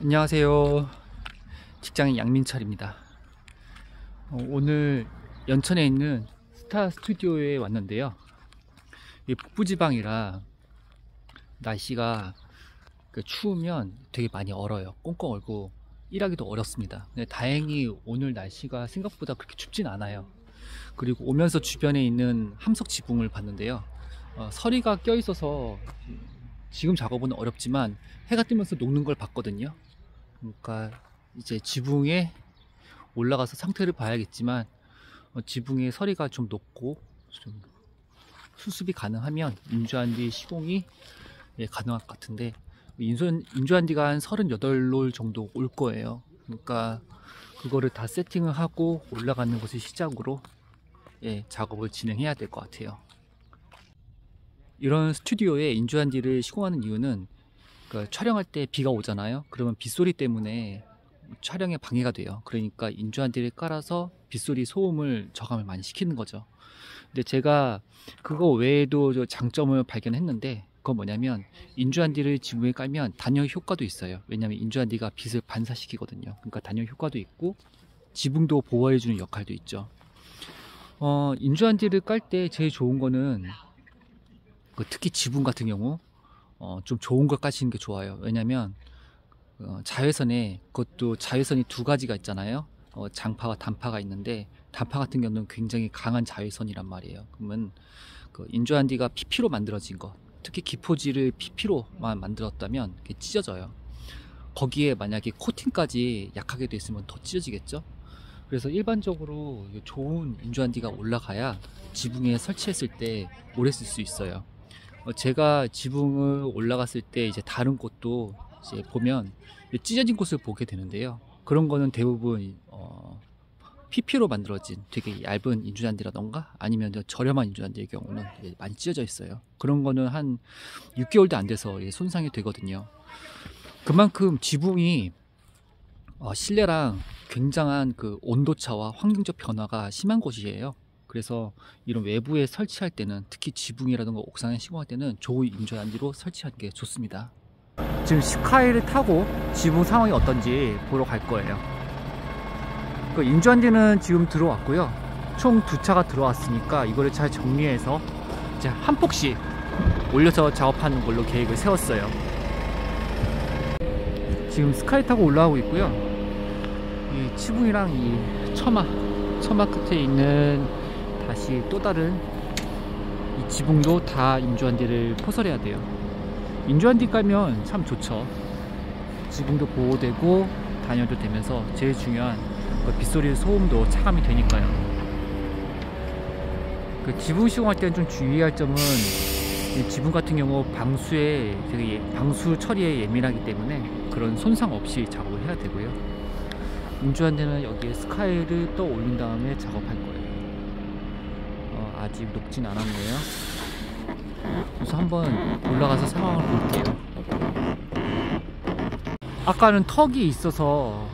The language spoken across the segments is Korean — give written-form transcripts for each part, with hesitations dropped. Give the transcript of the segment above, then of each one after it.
안녕하세요. 직장인 양민철입니다. 오늘 연천에 있는 스타 스튜디오에 왔는데요. 이 북부지방이라 날씨가 추우면 되게 많이 얼어요. 꽁꽁 얼고 일하기도 어렵습니다. 근데 다행히 오늘 날씨가 생각보다 그렇게 춥진 않아요. 그리고 오면서 주변에 있는 함석 지붕을 봤는데요. 서리가 껴 있어서 지금 작업은 어렵지만 해가 뜨면서 녹는 걸 봤거든요. 그러니까 이제 지붕에 올라가서 상태를 봐야겠지만 지붕에 서리가 좀 높고 좀 수습이 가능하면 인조한디 시공이 가능할 것 같은데, 인조한디가 한 38롤 정도 올 거예요. 그러니까 그거를 다 세팅을 하고 올라가는 것을 시작으로 작업을 진행해야 될 것 같아요. 이런 스튜디오에 인조한디를 시공하는 이유는 촬영할 때 비가 오잖아요. 그러면 빗소리 때문에 촬영에 방해가 돼요. 그러니까 인조한디를 깔아서 빗소리 소음을 저감을 많이 시키는 거죠. 근데 제가 그거 외에도 장점을 발견했는데, 그건 뭐냐면 인조한디를 지붕에 깔면 단열 효과도 있어요. 왜냐면 인조한디가 빛을 반사시키거든요. 그러니까 단열 효과도 있고 지붕도 보호해주는 역할도 있죠. 인조한디를 깔 때 제일 좋은 거는 특히 지붕 같은 경우 좀 좋은 걸 까시는 게 좋아요. 왜냐면 자외선에, 그것도 자외선이 두 가지가 있잖아요. 장파와 단파가 있는데, 단파 같은 경우는 굉장히 강한 자외선이란 말이에요. 그러면 인조한디가 PP로 만들어진 거, 특히 기포지를 PP로만 만들었다면 그게 찢어져요. 거기에 만약에 코팅까지 약하게 돼 있으면 더 찢어지겠죠. 그래서 일반적으로 좋은 인조한디가 올라가야 지붕에 설치했을 때 오래 쓸 수 있어요. 제가 지붕을 올라갔을 때 이제 다른 곳도 이제 보면 찢어진 곳을 보게 되는데요. 그런 거는 대부분 PP로 만들어진 되게 얇은 인조잔디라던가 아니면 저렴한 인조잔디의 경우는 많이 찢어져 있어요. 그런 거는 한 6개월도 안 돼서 손상이 되거든요. 그만큼 지붕이 실내랑 굉장한 온도차와 환경적 변화가 심한 곳이에요. 그래서 이런 외부에 설치할 때는, 특히 지붕이라든가 옥상에 시공할 때는 좋은 인조잔디로 설치하는 게 좋습니다. 지금 스카이를 타고 지붕 상황이 어떤지 보러 갈 거예요. 인조잔디는 지금 들어왔고요. 총 2차가 들어왔으니까 이거를 잘 정리해서 이제 한 폭씩 올려서 작업하는 걸로 계획을 세웠어요. 지금 스카이 타고 올라가고 있고요. 이 지붕이랑 이 처마 끝에 있는 다시 또 다른 이 지붕도 다 인조한디를 포설해야 돼요. 인조한디 깔면 참 좋죠. 지붕도 보호되고 단열도 되면서 제일 중요한 빗소리 소음도 차감이 되니까요. 지붕 시공할 때는 좀 주의할 점은, 이 지붕 같은 경우 방수 처리에 예민하기 때문에 그런 손상 없이 작업을 해야 되고요. 인조한디는 여기에 스카이를 떠 올린 다음에 작업할 거예요. 아직 녹진 않았네요. 그래서 한번 올라가서 상황을 볼게요. 아까는 턱이 있어서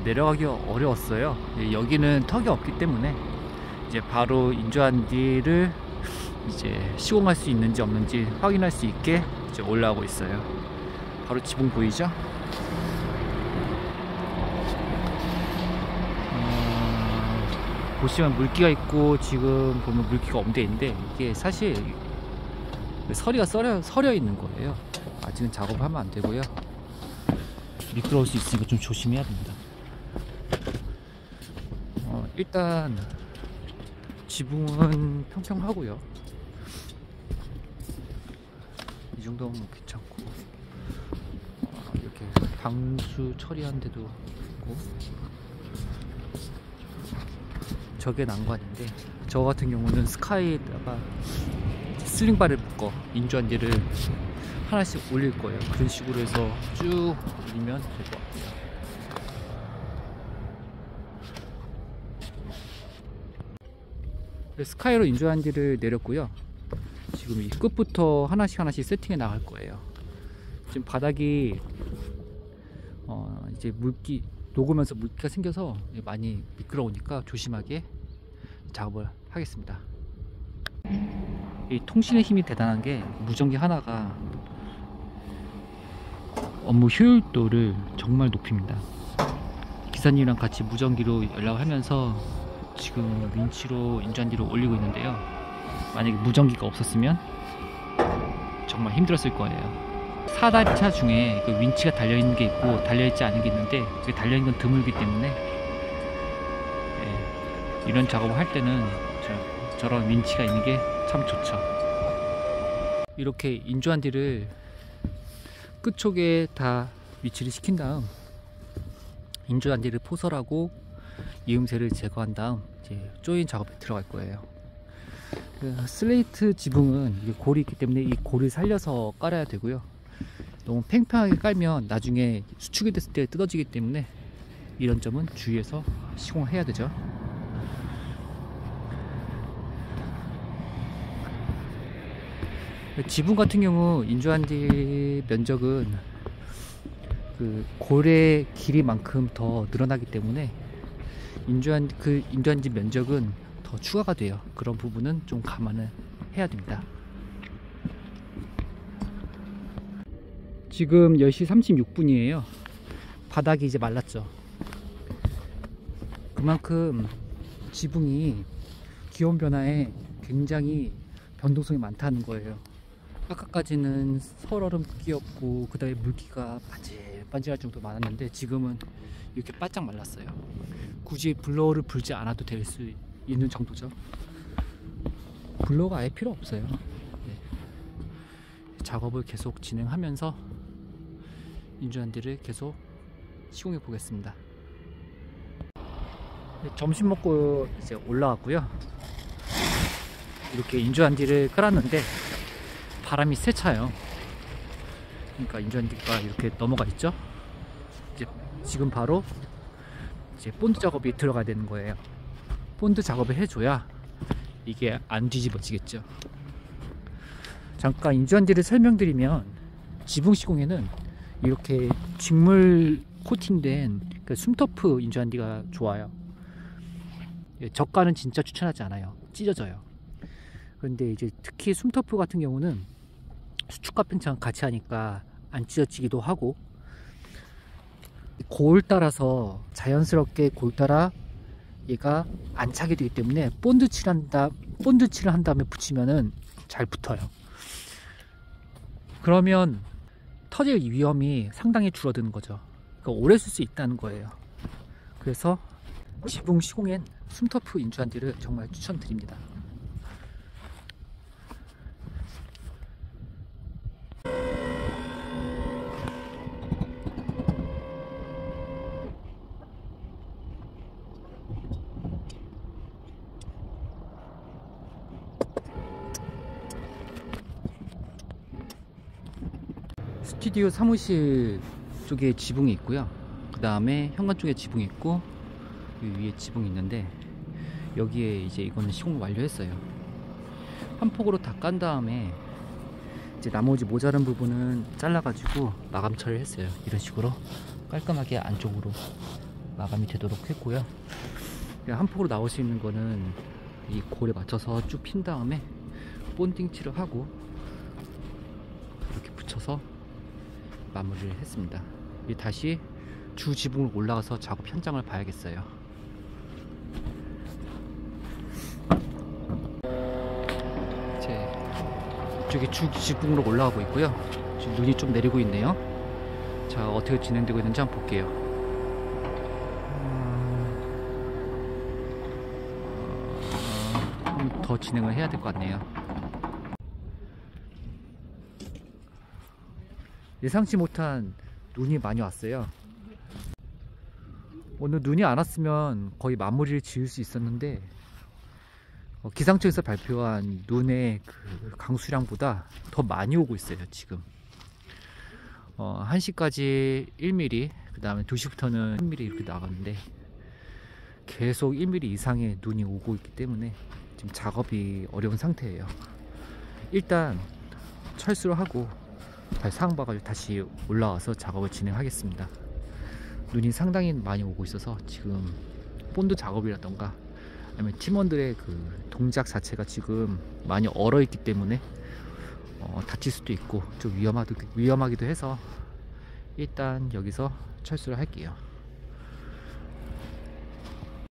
내려가기가 어려웠어요. 여기는 턱이 없기 때문에 이제 바로 인조한디를 이제 시공할 수 있는지 없는지 확인할 수 있게 이제 올라오고 있어요. 바로 지붕 보이죠? 보시면 물기가 있고, 지금 보면 물기가 엄대인데 이게 사실 서리가 서려 있는 거예요. 아직은 작업을 하면 안 되고요. 미끄러울 수 있으니까 좀 조심해야 됩니다. 일단 지붕은 평평하고요. 이 정도면 괜찮고, 이렇게 방수 처리한 데도 있고, 저게 난관인데, 저 같은 경우는 스카이에다가 슬링바를 묶어 인조한디를 하나씩 올릴 거예요. 그런 식으로 해서 쭉 올리면 될 것 같아요. 스카이로 인조한디를 내렸고요. 지금 이 끝부터 하나씩 세팅해 나갈 거예요. 지금 바닥이 이제 녹으면서 물기가 생겨서 많이 미끄러우니까 조심하게 작업을 하겠습니다. 이 통신의 힘이 대단한 게, 무전기 하나가 업무 효율도를 정말 높입니다. 기사님이랑 같이 무전기로 연락을 하면서 지금 윈치로 인조한디를 올리고 있는데요. 만약에 무전기가 없었으면 정말 힘들었을 거예요. 4다리 차 중에 그 윈치가 달려있는 게 있고 달려있지 않은 게 있는데 그 달려있는 건 드물기 때문에 이런 작업을 할 때는 저런 윈치가 있는 게 참 좋죠. 이렇게 인조한디를 끝쪽에 다 위치를 시킨 다음 인조한디를 포설하고 이음새를 제거한 다음 이제 조인 작업에 들어갈 거예요. 그 슬레이트 지붕은 이게 골이 있기 때문에 이 골을 살려서 깔아야 되고요. 너무 팽팽하게 깔면 나중에 수축이 됐을 때 뜯어지기 때문에 이런 점은 주의해서 시공을 해야 되죠. 지붕 같은 경우 인조한디 면적은 그 골의 길이만큼 더 늘어나기 때문에 인조한디 면적은 더 추가가 돼요. 그런 부분은 좀 감안을 해야 됩니다. 지금 10시 36분이에요 바닥이 이제 말랐죠. 그만큼 지붕이 기온 변화에 굉장히 변동성이 많다는 거예요. 아까까지는 설얼음 끼었고 그 다음에 물기가 반질반질할 정도 많았는데 지금은 이렇게 바짝 말랐어요. 굳이 블로어를 불지 않아도 될 수 있는 정도죠. 블로어가 아예 필요 없어요. 작업을 계속 진행하면서 인조한디를 계속 시공해 보겠습니다. 점심 먹고 이제 올라왔고요. 이렇게 인조한디를 깔았는데 바람이 세차요. 그러니까 인조한디가 이렇게 넘어가 있죠. 이제 지금 바로 이제 본드 작업이 들어가야 되는 거예요. 본드 작업을 해줘야 이게 안 뒤집어지겠죠. 잠깐 인조한디를 설명드리면 지붕 시공에는 이렇게 직물 코팅된 그 숨터프 인조한디가 좋아요. 저가는 진짜 추천하지 않아요. 찢어져요. 그런데 이제 특히 숨터프 같은 경우는 수축과 팽창 같이 하니까 안 찢어지기도 하고 골 따라서 자연스럽게 골 따라 얘가 안 차게 되기 때문에 본드 칠을 한 다음에 붙이면은 잘 붙어요. 그러면 터질 위험이 상당히 줄어드는 거죠. 그러니까 오래 쓸 수 있다는 거예요. 그래서 지붕 시공엔 숨터프 인조한디를 정말 추천드립니다. 스튜디오 사무실 쪽에 지붕이 있고요. 그 다음에 현관 쪽에 지붕이 있고 위에 지붕이 있는데 여기에 이제 이거는 시공을 완료했어요. 한 폭으로 다 깐 다음에 이제 나머지 모자란 부분은 잘라가지고 마감 처리를 했어요. 이런 식으로 깔끔하게 안쪽으로 마감이 되도록 했고요. 한 폭으로 나올 수 있는 거는 이 골에 맞춰서 쭉 핀 다음에 본딩 칠을 하고 이렇게 붙여서 마무리를 했습니다. 다시 주 지붕으로 올라가서 작업 현장을 봐야겠어요. 이쪽에 주 지붕으로 올라가고 있고요. 지금 눈이 좀 내리고 있네요. 자, 어떻게 진행되고 있는지 한번 볼게요. 더 진행을 해야 될 것 같네요. 예상치 못한 눈이 많이 왔어요. 오늘 눈이 안 왔으면 거의 마무리를 지을 수 있었는데 기상청에서 발표한 눈의 그 강수량보다 더 많이 오고 있어요. 지금 1시까지 1mm, 그 다음에 2시부터는 3mm 이렇게 나갔는데 계속 1mm 이상의 눈이 오고 있기 때문에 지금 작업이 어려운 상태예요. 일단 철수를 하고 상황 봐가지고 다시 올라와서 작업을 진행하겠습니다. 눈이 상당히 많이 오고 있어서 지금 본드 작업이라던가 아니면 팀원들의 그 동작 자체가 지금 많이 얼어 있기 때문에 다칠 수도 있고 좀 위험하기도 해서 일단 여기서 철수를 할게요.